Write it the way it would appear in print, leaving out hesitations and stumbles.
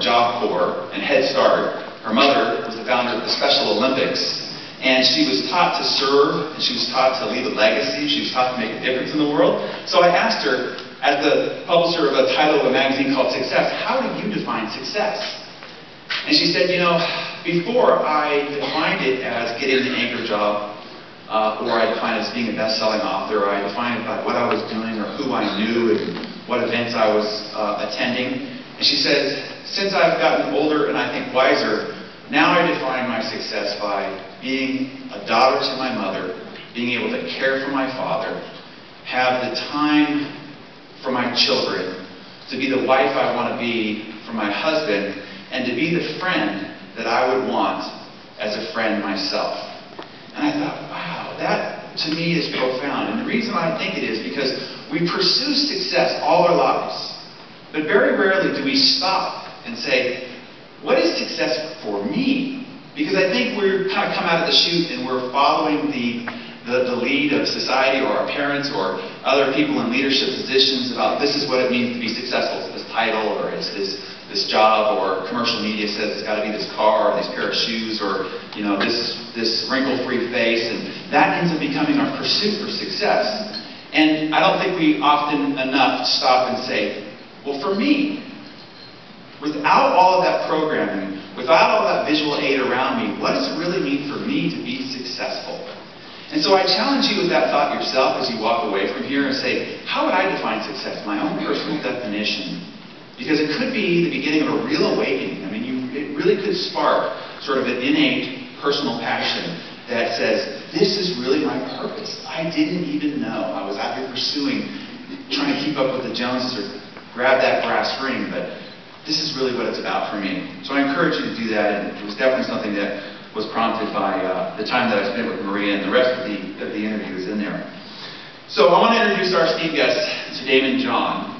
Job Corps and Head Start. Her mother was the founder of the Special Olympics, and she was taught to serve, and she was taught to leave a legacy, she was taught to make a difference in the world. So I asked her, as the publisher of a title of a magazine called Success, how do you define success? And she said, you know, before I defined it as getting an anchor job, or I defined it as being a best-selling author, I defined it by what I was doing or who I knew and what events I was attending. And she says, since I've gotten older and I think wiser, now I define my success by being a daughter to my mother, being able to care for my father, have the time for my children, to be the wife I want to be for my husband, and to be the friend that I would want as a friend myself. And I thought, wow, that to me is profound. And the reason I think it is because we pursue success all our lives, but very rarely do we stop and say, what is success for me? Because I think we're kind of come out of the chute and we're following the lead of society or our parents or other people in leadership positions about this is what it means to be successful. It's this title, or it's this job, or commercial media says it's got to be this car or this pair of shoes, or you know this wrinkle-free face, and that ends up becoming our pursuit for success. And I don't think we often enough stop and say, well, for me, without all of that programming, without all that visual aid around me, what does it really mean for me to be successful? And so I challenge you with that thought yourself as you walk away from here and say, how would I define success? My own personal definition. Because it could be the beginning of a real awakening. I mean, it really could spark sort of an innate personal passion that says, this is really my purpose. I didn't even know. I was out here pursuing, trying to keep up with the Joneses or grab that brass ring, but this is really what it's about for me. So I encourage you to do that, and it was definitely something that was prompted by the time that I spent with Maria, and the rest of the interview is in there. So I want to introduce our esteemed guests, to Damon and John.